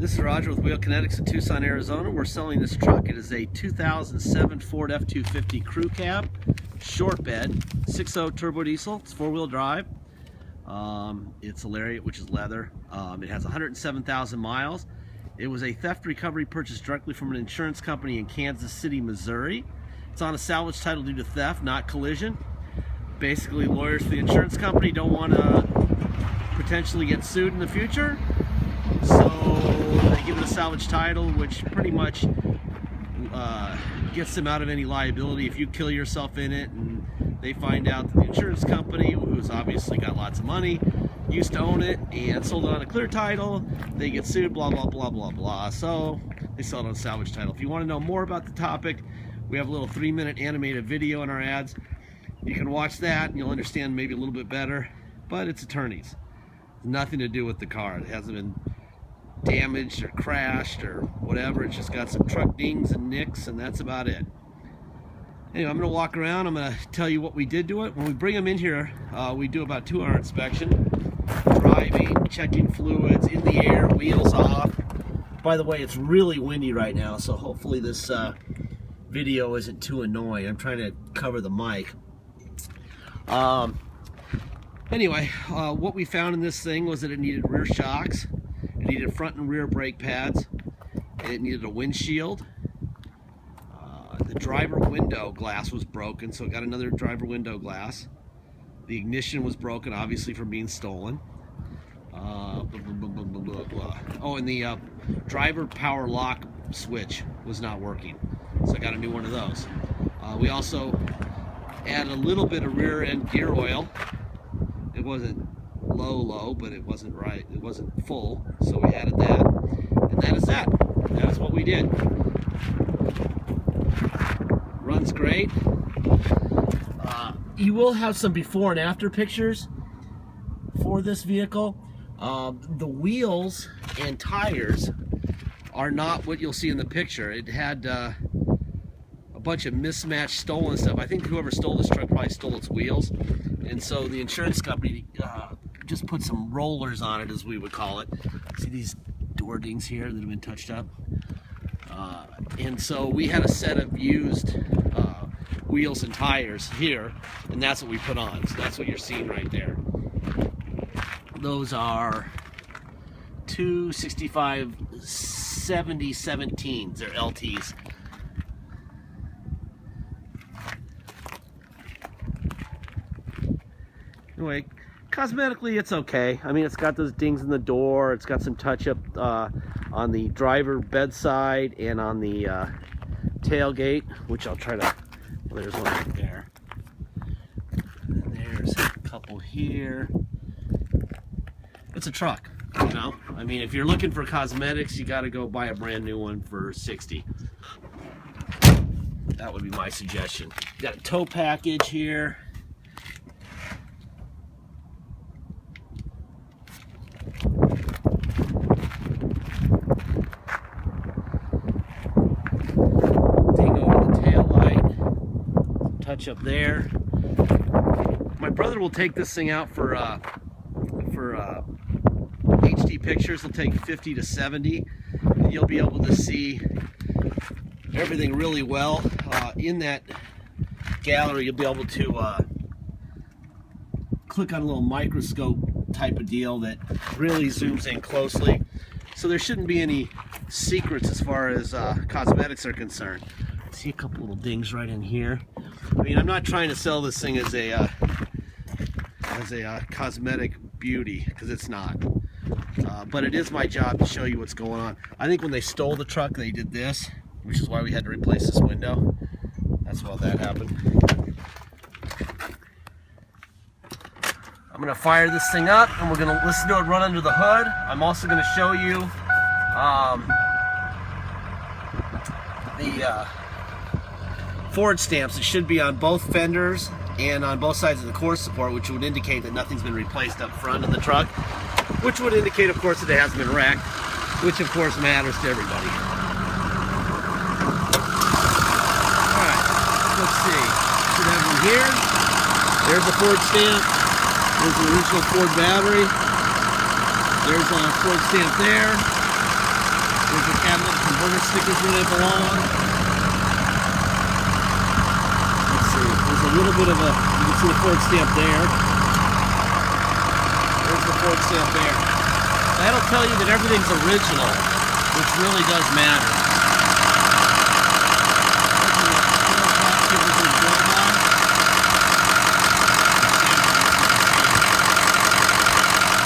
This is Roger with Wheel Kinetics in Tucson, Arizona. We're selling this truck. It is a 2007 Ford F250 crew cab, short bed, 6.0 turbo diesel. It's four-wheel drive. It's a Lariat, which is leather. It has 107,000 miles. It was a theft recovery purchased directly from an insurance company in Kansas City, Missouri. It's on a salvage title due to theft, not collision. Basically, lawyers for the insurance company don't want to potentially get sued in the future, so they give it a salvage title, which pretty much gets them out of any liability if you kill yourself in it and they find out that the insurance company, who's obviously got lots of money, used to own it and sold it on a clear title. They get sued, blah blah blah blah blah, so they sell it on a salvage title. If you want to know more about the topic, we have a little 3-minute animated video in our ads. You can watch that and you'll understand maybe a little bit better, but it's attorneys. Nothing to do with the car. It hasn't been damaged or crashed or whatever. It's just got some truck dings and nicks, and that's about it. Anyway, I'm going to walk around. I'm going to tell you what we did to it. When we bring them in here, we do about 2-hour inspection. Driving, checking fluids, in the air, wheels off. By the way, it's really windy right now, so hopefully this video isn't too annoying. I'm trying to cover the mic. Anyway, what we found in this thing was that it needed rear shocks, it needed front and rear brake pads, it needed a windshield. The driver window glass was broken, so it got another driver window glass. The ignition was broken, obviously from being stolen. Oh, and the driver power lock switch was not working, so I got a new one of those. We also added a little bit of rear end gear oil. It wasn't low, but it wasn't right. It wasn't full, so we added that. And that is that. That is what we did. Runs great. You will have some before and after pictures for this vehicle. The wheels and tires are not what you'll see in the picture. It had a bunch of mismatched stolen stuff. I think whoever stole this truck probably stole its wheels, and so the insurance company just put some rollers on it, as we would call it. See these door dings here that have been touched up? And so we had a set of used wheels and tires here, and that's what we put on. So that's what you're seeing right there. Those are 265 70 17s. They're LTs. Anyway, cosmetically it's okay. I mean, it's got those dings in the door. It's got some touch-up on the driver bedside and on the tailgate, which I'll try to... Well, there's one right there. And there's a couple here. It's a truck, you know? I mean, if you're looking for cosmetics, you got to go buy a brand new one for $60. That would be my suggestion. You got a tow package here. Touch up there. My brother will take this thing out for HD pictures. He'll take 50 to 70, and you'll be able to see everything really well. In that gallery, you'll be able to click on a little microscope type of deal that really zooms in closely. So there shouldn't be any secrets as far as cosmetics are concerned. See a couple little dings right in here. I mean, I'm not trying to sell this thing as a cosmetic beauty, because it's not. But it is my job to show you what's going on. I think when they stole the truck, they did this, which is why we had to replace this window. That's why that happened. I'm going to fire this thing up, and we're going to listen to it run under the hood. I'm also going to show you the Ford stamps. It should be on both fenders and on both sides of the core support, which would indicate that nothing's been replaced up front in the truck, which would indicate, of course, that it hasn't been wrecked, which of course matters to everybody. Alright, let's see. Should have one here. There's the Ford stamp. There's the original Ford battery. There's a Ford stamp there. Bumper stickers where they belong. Let's see. There's a little bit of a, you can see the Ford stamp there. There's the Ford stamp there. That'll tell you that everything's original, which really does matter.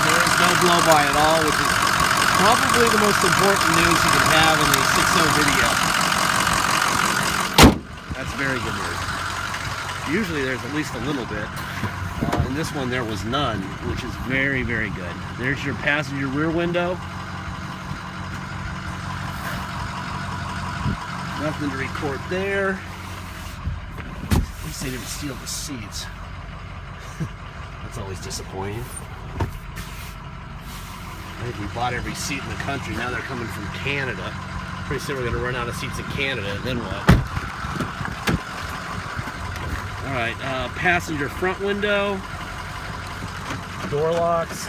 There's no blow-by at all, which is probably the most important news you can have in a 6.0 video. That's very good news. Usually there's at least a little bit. In this one there was none, which is very, very good. There's your passenger rear window. Nothing to report there. At least they didn't steal the seats. That's always disappointing. I think we bought every seat in the country. Now they're coming from Canada. Pretty soon we're going to run out of seats in Canada, and then what? Alright, passenger front window. Door locks.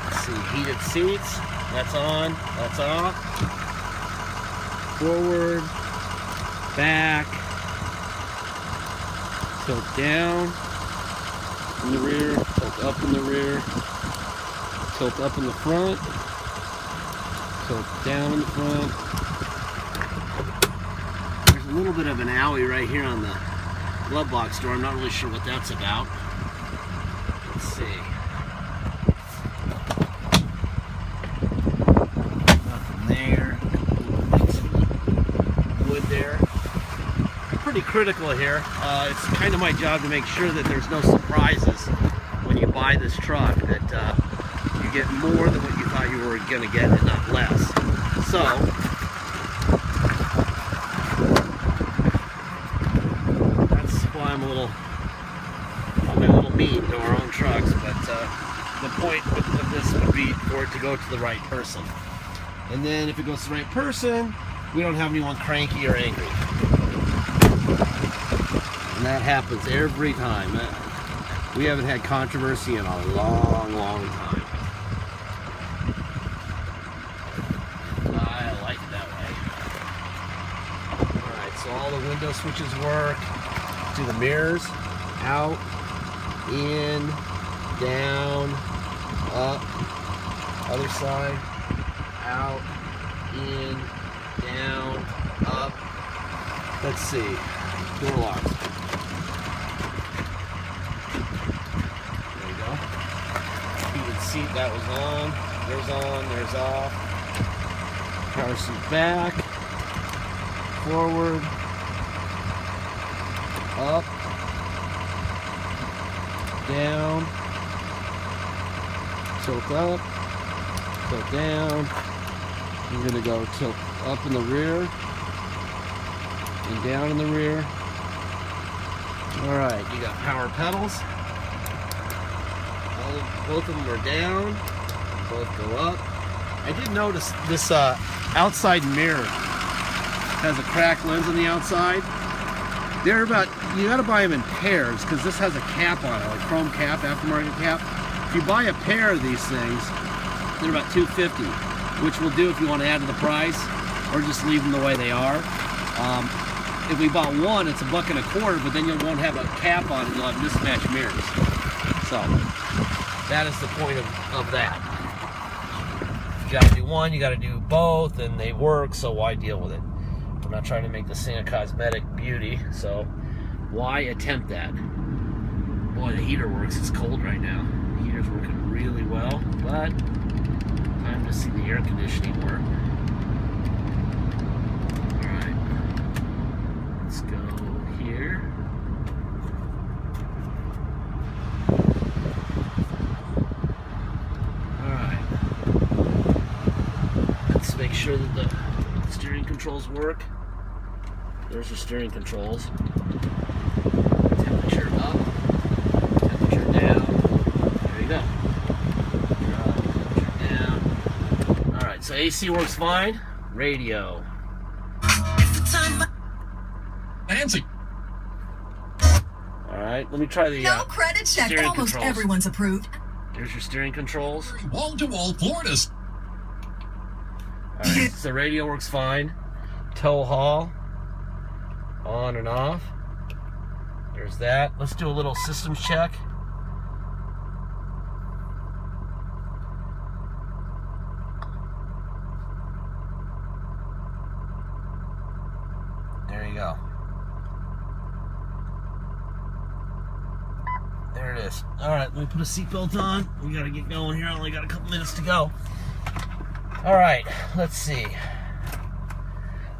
Let's see, heated seats. That's on. That's off. Forward. Back. Tilt down. In the rear, tilt up in the rear, tilt up in the front, tilt down in the front. There's a little bit of an owie right here on the glove box door. I'm not really sure what that's about. Let's see. Nothing there. Wood there. Pretty critical here. It's kind of my job to make sure that there's no surprises when you buy this truck, that you get more than what you thought you were going to get and not less. So, that's why I'm a little mean to our own trucks, but the point of this would be for it to go to the right person. And then if it goes to the right person, we don't have anyone cranky or angry. And that happens every time. We haven't had controversy in a long, long time. I like it that way. Alright, so all the window switches work. Do the mirrors. Out, in, down, up. Other side. Out, in, down, up. Let's see. Door locks. Seat that was on, there's off. Power seat back, forward, up, down, tilt up, tilt down. I'm gonna go tilt up in the rear and down in the rear. All right, you got power pedals. Both of them are down, both go up. I did notice this outside mirror has a cracked lens on the outside. They're about, you gotta buy them in pairs because this has a cap on it, like chrome cap, aftermarket cap. If you buy a pair of these things, they're about $250, which will do if you want to add to the price or just leave them the way they are. If we bought one, it's $1.25, but then you won't have a cap on it, you'll have mismatched mirrors. So, that is the point of that. You gotta do one, you gotta do both, and they work, so why deal with it? We're not trying to make this thing a cosmetic beauty, so why attempt that? Boy, the heater works. It's cold right now. The heater's working really well, but time to see the air conditioning work. Alright. Let's go here. Make sure that the steering controls work. There's your steering controls. Temperature up, temperature down. There you go. Temperature down. Alright, so AC works fine. Radio. Fancy. Alright, let me try the no credit check. Almost controls. Everyone's approved. There's your steering controls. Wall-to-wall Florida's. Alright, so the radio works fine. Tow haul, on and off. There's that. Let's do a little systems check. There you go. There it is. Alright, let me put a seatbelt on. We gotta get going here. I only got a couple minutes to go. Alright, let's see.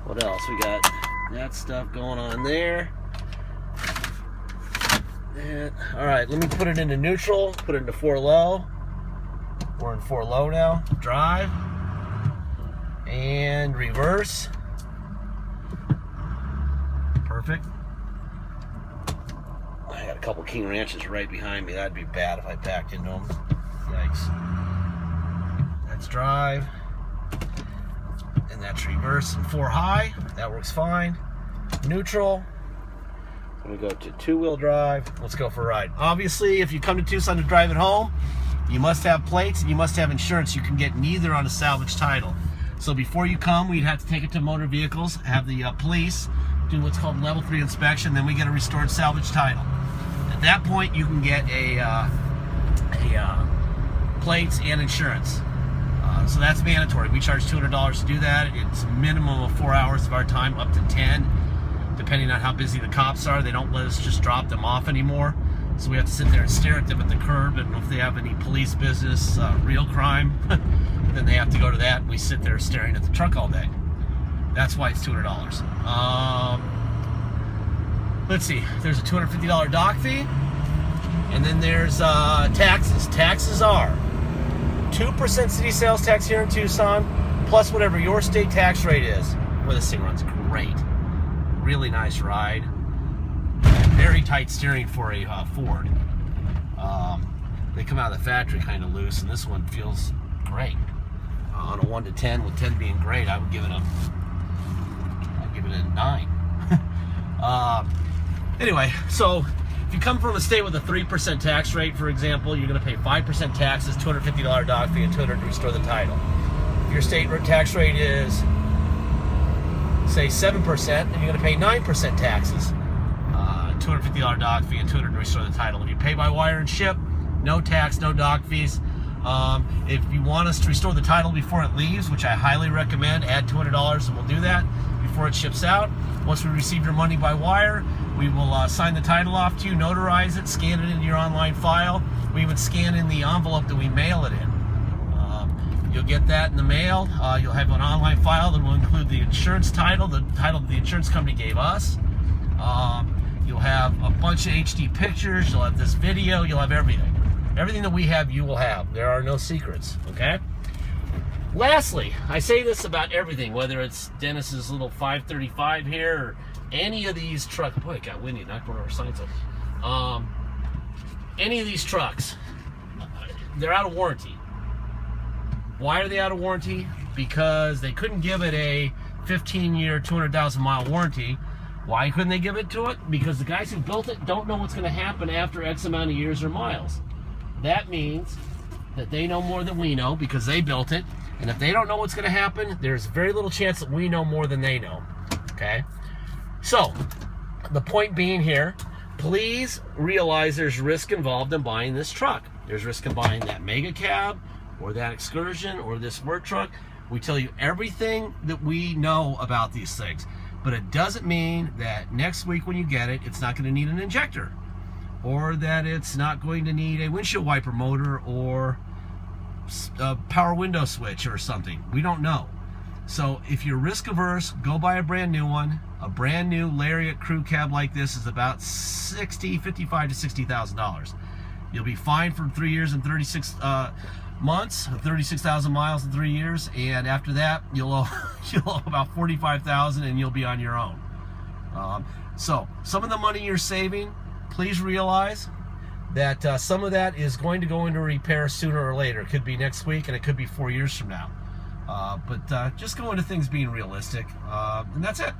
What else? We got that stuff going on there. Alright, let me put it into neutral. Put it into 4 low. We're in 4 low now. Drive. And reverse. Perfect. I got a couple King Ranches right behind me. That'd be bad if I backed into them. Yikes. That's drive. And that's reverse and 4 high. That works fine. Neutral. I'm going to go to 2-wheel drive. Let's go for a ride. Obviously, if you come to Tucson to drive it home, you must have plates and you must have insurance. You can get neither on a salvage title. So before you come, we'd have to take it to motor vehicles, have the police do what's called level 3 inspection, then we get a restored salvage title. At that point, you can get a plates and insurance. So that's mandatory. We charge $200 to do that. It's a minimum of 4 hours of our time, up to 10, depending on how busy the cops are. They don't let us just drop them off anymore. So we have to sit there and stare at them at the curb, and if they have any police business, real crime, then they have to go to that, and we sit there staring at the truck all day. That's why it's $200. Let's see, there's a $250 dock fee, and then there's taxes. Taxes are 2% city sales tax here in Tucson, plus whatever your state tax rate is. Boy, this thing runs great. Really nice ride. Very tight steering for a Ford. They come out of the factory kind of loose, and this one feels great. On a 1 to 10, with 10 being great, I would give it a 9. Anyway, so if you come from a state with a 3% tax rate, for example, you're going to pay 5% taxes, $250 dock fee, and $200 to restore the title. If your state tax rate is, say, 7%, then you're going to pay 9% taxes, $250 dock fee, and $200 to restore the title. If you pay by wire and ship, no tax, no dock fees. If you want us to restore the title before it leaves, which I highly recommend, add $200 and we'll do that before it ships out. Once we receive your money by wire, we will sign the title off to you, notarize it, scan it into your online file. We even scan in the envelope that we mail it in. You'll get that in the mail. You'll have an online file that will include the insurance title, the title that the insurance company gave us. You'll have a bunch of HD pictures. You'll have this video. You'll have everything. Everything that we have, you will have. There are no secrets, okay? Lastly, I say this about everything, whether it's Dennis's little 535 here or any of these trucks. Boy, it got windy, knocked one of our signs off. Any of these trucks, they're out of warranty. Why are they out of warranty? Because they couldn't give it a 15-year, 200,000-mile warranty. Why couldn't they give it to it? Because the guys who built it don't know what's going to happen after X amount of years or miles. That means that they know more than we know because they built it. And if they don't know what's going to happen, there's very little chance that we know more than they know. Okay? So, the point being here, please realize there's risk involved in buying this truck. There's risk in buying that mega cab or that Excursion or this work truck. We tell you everything that we know about these things. But it doesn't mean that next week when you get it, it's not going to need an injector, or that it's not going to need a windshield wiper motor or a power window switch or something. We don't know. So if you're risk averse, go buy a brand new one. A brand new Lariat crew cab like this is about $55,000 to $60,000. You'll be fine for 3 years and 36 months, 36,000 miles in 3 years, and after that you'll owe about $45,000 and you'll be on your own. So some of the money you're saving, please realize that some of that is going to go into repair sooner or later. It could be next week and it could be 4 years from now. But just go into things being realistic, and that's it.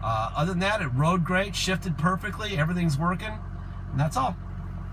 Other than that, it rode great, shifted perfectly, everything's working, and that's all.